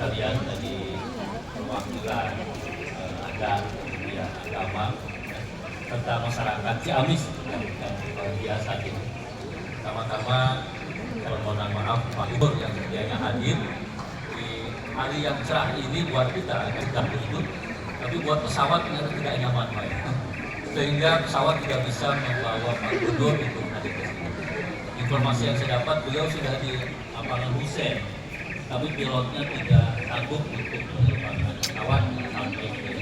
sekalian dari perwakilan adat, ya, agama, serta masyarakat Ciamis yang biasa ini. Pertama-tama permohonan maaf Pak Gubernur yang sedianya hadir di hari yang cerah ini buat kita tidak hidup, tapi buat pesawat ternyata tidak nyaman, Pak. Sehingga pesawat tidak bisa membawa Pak Gubernur untuk hadir ke sini. Informasi yang saya dapat, beliau sudah di lapangan Hussein, tapi pilotnya tidak sanggup untuk menerbangkan pesawat sampai ke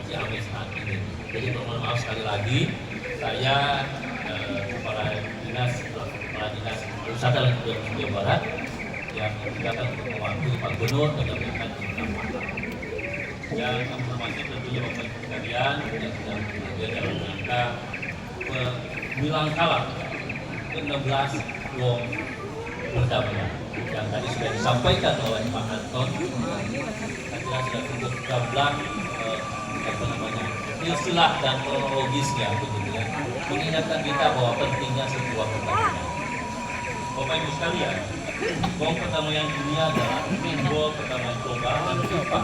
Ciamis saat ini. Jadi permohonan maaf sekali lagi, saya kepala dinas wisata dan kebudayaan Jawa Barat yang digunakan untuk mewakili Pak Gubernur menyampaikan informasi. Yang informasi tentunya Bapak Ibu sekalian yang sedang hadir dalam rangka pemilang kalah ke-16 Wong perdamaian yang tadi sudah disampaikan oleh Pak Anton. Saya kira sudah cukup gamblang istilah dan kronologisnya begitu ya, mengingatkan kita bahwa pentingnya sebuah perdamaian. Bapak Ibu sekalian, Wong perdamaian dunia adalah simbol perdamaian global dan juga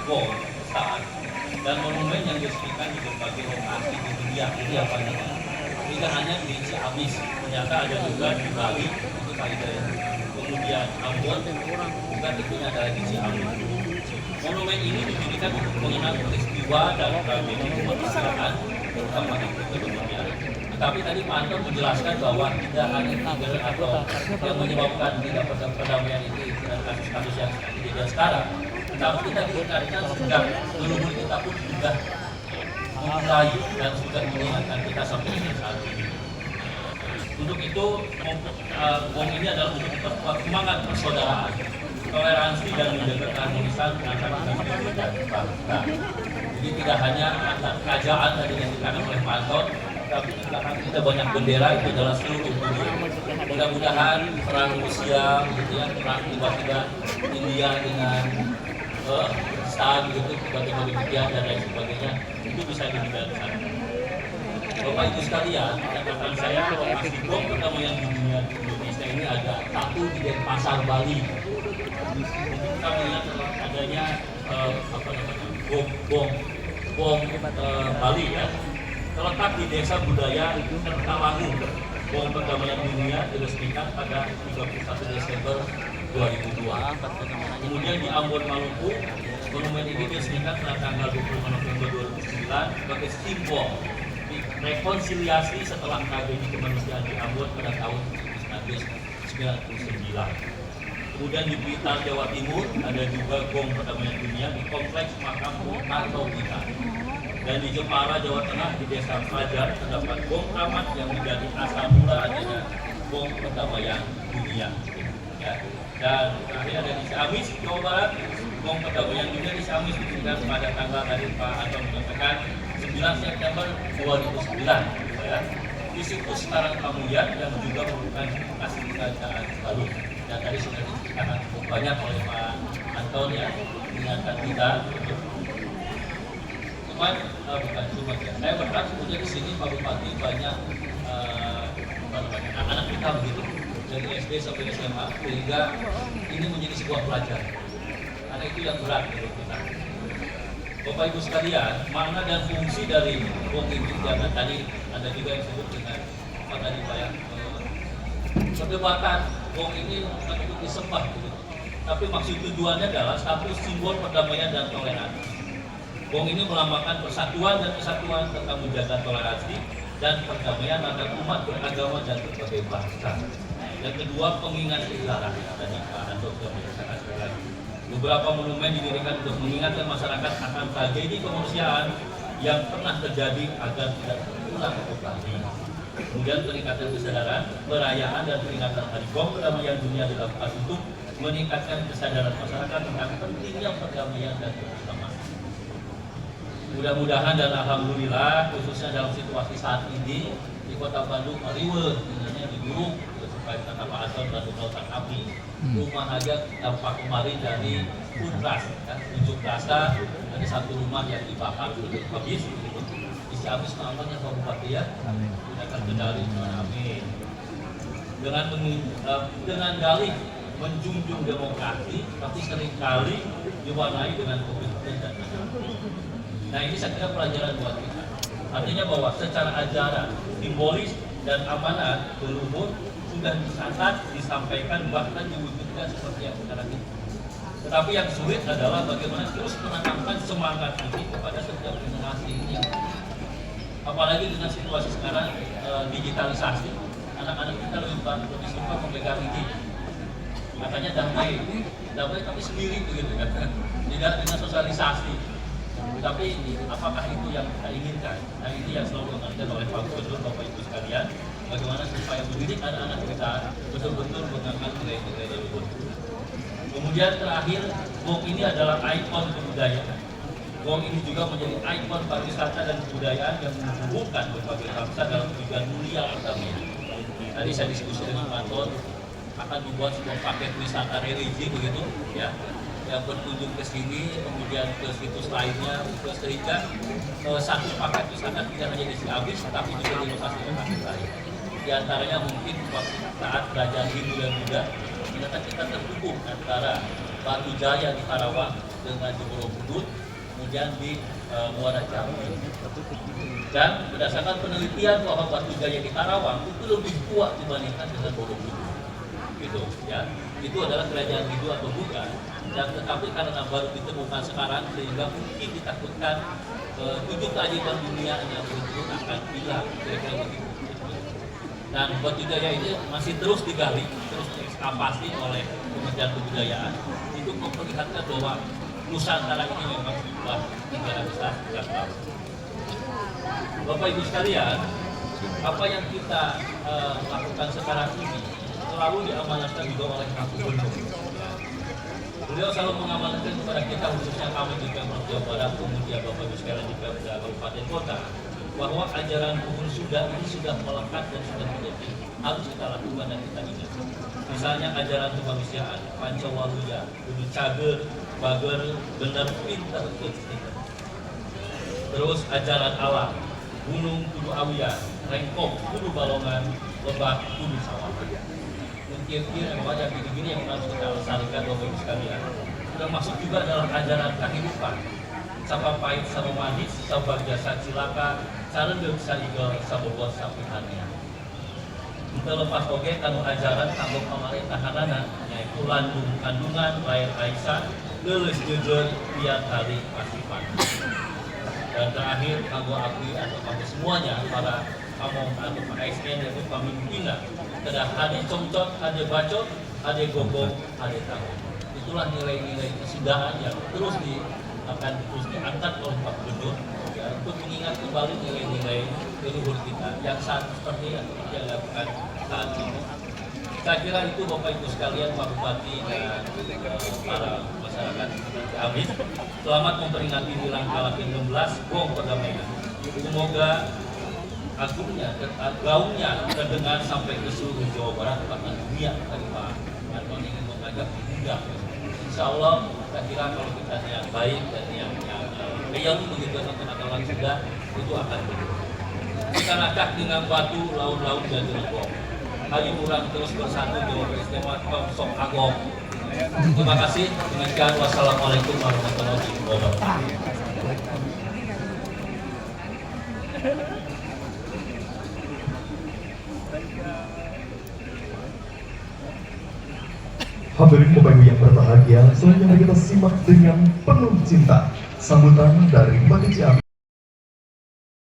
Wong saat dan monumen yang diresmikan di berbagai lokasi di dunia. Ini apa namanya? Tidak hanya di Ciamis, ternyata ada juga di Bali, itu Kalimantan, kemudian Ambon, juga tentunya ada di Ciamis. Monumen ini didirikan untuk mengenang peristiwa dan tragedi kemanusiaan terutama di dunia. Tetapi tadi Pak Anton menjelaskan bahwa tidak hanya trigger atau yang menyebabkan tidak perdamaian itu kasus-kasus yang kejadian sekarang. Tetapi kita diingatkan sejak leluhur kita pun sudah mulai dan sudah mengingatkan kita sampai saat ini. Untuk itu, Wong ini adalah untuk memperkuat semangat persaudaraan, toleransi dan menjaga keharmonisan antara kita dan bangsa. Jadi tidak hanya antar kerajaan tadi yang dikatakan oleh Pak Anton, tapi juga kita banyak bendera itu adalah seluruh dunia. Mudah-mudahan perang Rusia, gitu ya, perang tiba-tiba India dengan Pakistan, gitu, bagaimana demikian dan lain sebagainya, itu bisa dihindari. Bapak Ibu sekalian, catatan saya bahwa Wong perdamaian dunia di Indonesia ini ada satu di Denpasar, Bali. Kita melihat adanya Wong Bali ya, terletak di Desa Budaya Kertawangu. Wong perdamaian dunia diresmikan pada 31 Desember 2002. Kemudian di Ambon, Maluku, monumen ini diresmikan pada tanggal 25 November 2009 sebagai simbol rekonsiliasi setelah tragedi kemanusiaan di Ambon pada tahun 1999. Kemudian di Blitar, Jawa Timur, ada juga Gong Perdamaian Dunia di Kompleks Makam Bung Karno kita. Dan di Jepara, Jawa Tengah, di Desa Pelajar, terdapat Gong Keramat yang menjadi asal mula adanya Gong Perdamaian Dunia. Ya. Dan terakhir ada di Ciamis, Jawa Barat, Gong Perdamaian Dunia di Ciamis didirikan pada tanggal tadi Pak Anton mengatakan 9 September 2009 ya, di situs Karang Pamuyan yang juga merupakan lokasi kerajaan baru. Dan tadi sudah diceritakan cukup banyak oleh Pak Anton ya, mengingatkan kita. Bukan cuma ya. Saya berharap sebetulnya di sini Pak Bupati banyak anak-anak kita begitu dari SD sampai SMA sehingga ini menjadi sebuah pelajaran. Karena itu yang berat menurut kita. Bapak Ibu sekalian, makna dan fungsi dari Wong ini jangan tadi ada juga yang disebut dengan apa tadi Pak ya, perdebatan Wong ini bukan untuk disembah gitu. Tapi maksud tujuannya adalah satu simbol perdamaian dan toleransi. Wong ini melambangkan persatuan dan kesatuan serta menjaga toleransi dan perdamaian antar umat beragama dan berbagai bangsa. Yang kedua, pengingat sejarah tadi Pak Anton sudah menjelaskan sekali lagi. Beberapa monumen didirikan untuk mengingatkan masyarakat akan tragedi kemanusiaan yang pernah terjadi agar tidak terulang kembali. Kemudian peningkatan kesadaran, perayaan dan peringatan Hari Gong Perdamaian Dunia dilakukan untuk meningkatkan kesadaran masyarakat tentang pentingnya perdamaian dan kebersamaan. Mudah-mudahan dan alhamdulillah khususnya dalam situasi saat ini di Kota Bandung riweuh di Gurung supaya kata Pak Anton dan lautan api rumah aja dampak kemarin dari Unras kan, unjuk rasa ada satu rumah yang dibakar habis di Ciamis namanya Pak Bupati ya, tidak terkendali amin. Dengan dalih menjunjung demokrasi, tapi seringkali diwarnai dengan komitmen dan anarki. Nah ini saya kira pelajaran buat kita. Artinya bahwa secara ajaran, simbolis dan amanat leluhur sudah dicatat, disampaikan, bahkan diwujudkan seperti yang sekarang ini. Tetapi yang sulit adalah bagaimana terus menanamkan semangat ini kepada setiap generasi ini. Apalagi dengan situasi sekarang digitalisasi, anak-anak kita lebih suka memegang ini. Katanya damai tapi sendiri begitu kan, tidak dengan sosialisasi. Tapi apakah itu yang kita inginkan? Nah ini yang selalu diingatkan oleh Pak Gubernur, Bapak Ibu sekalian, bagaimana supaya mendidik anak-anak kita betul-betul mengangkat nilai-nilai leluhur. Kemudian terakhir, GOG ini adalah ikon kebudayaan. GOG ini juga menjadi ikon pariwisata dan kebudayaan yang menghubungkan berbagai bangsa dalam tujuan mulia pertama. Tadi saya diskusi dengan Pak Anton, akan dibuat sebuah paket wisata religi begitu, ya, yang berkunjung ke sini, kemudian ke situs lainnya, sehingga satu paket wisata tidak hanya di Ciamis, tapi juga di lokasi-lokasi lain. Di antaranya mungkin saat kerajaan Hindu dan Buddha, ternyata kita terhubung antara Batu Jaya di Karawang dengan di Borobudur, kemudian di Muara Jambi. Dan berdasarkan penelitian bahwa Batu Jaya di Karawang itu lebih kuat dibandingkan dengan Borobudur. Gitu, ya. Itu adalah kerajaan Hindu atau Buddha. Dan tetapi karena baru ditemukan sekarang sehingga mungkin ditakutkan 7 keajaiban dunia yang begitu akan hilang, kira-kira begitu. Dan Batu Jaya ini masih terus digali, terus diekskavasi oleh Kementerian Kebudayaan. Itu memperlihatkan bahwa Nusantara ini memang sebuah negara besar sejak lama. Bapak Ibu sekalian, apa yang kita lakukan sekarang ini selalu diamanatkan juga oleh Pak Gubernur. Beliau selalu mengamanatkan kepada kita, khususnya kami di Pemprov Jawa Barat, kemudian Bapak Ibu sekalian di Pemda Kabupaten Kota, bahwa ajaran Luhur Sunda ini sudah melekat dan sudah menjadi harus kita lakukan dan kita ingat. Misalnya ajaran kemanusiaan, Pancawaluya, Kudu Cager, Bager, Bener, Pinter, terus ajaran alam, Gunung Kudu Awiya, Rengkok, Kudu Balongan, Lebak, Kudu Sawah. Kira-kira yang banyak gini-gini yang harus kita lestarikan Bapak Ibu sekalian. Sudah masuk juga dalam ajaran kehidupan. Sapa pahit sama manis, sapa jasa cilaka, cara bisa igel sabobot sapihannya. Kita lepas oke kanu ajaran kanggo pamerintahanana, yaitu landung kandungan, lahir Aisyah, leuleus jejer, liat hari pasipan. Dan terakhir kanggo abdi atau kanggo semuanya para pamong atau ASN yaitu pemimpinnya. Kedah ada comcot, ada bacot, ada gogong, ada tanggung. Itulah nilai-nilai kesudahan yang akan terus diangkat oleh Pak Gubernur, ya, untuk mengingat kembali nilai-nilai leluhur kita yang seperti yang dilakukan saat ini. Saya kira itu Bapak Ibu sekalian, Pak Bupati dan para masyarakat Ciamis. Selamat memperingati Bulan Kala ke-16 GOG Perdamaian. Semoga agungnya, gaungnya terdengar sampai ke seluruh Jawa Barat bahkan dunia. Tadi Pak Anton ingin mengajak diundang. Insya Allah, saya kira kalau kita yang baik dan yang begitu atau sudah itu akan begitu. Kita ngacak dengan batu laut-laut dan jelebok. Ayo urang terus bersatu Jawa Istimewa Sok Agong. Terima kasih. Demikian wassalamualaikum warahmatullahi wabarakatuh. Hadirin Bapak Ibu yang berbahagia, selanjutnya kita simak dengan penuh cinta sambutan dari Bupati Ciamis.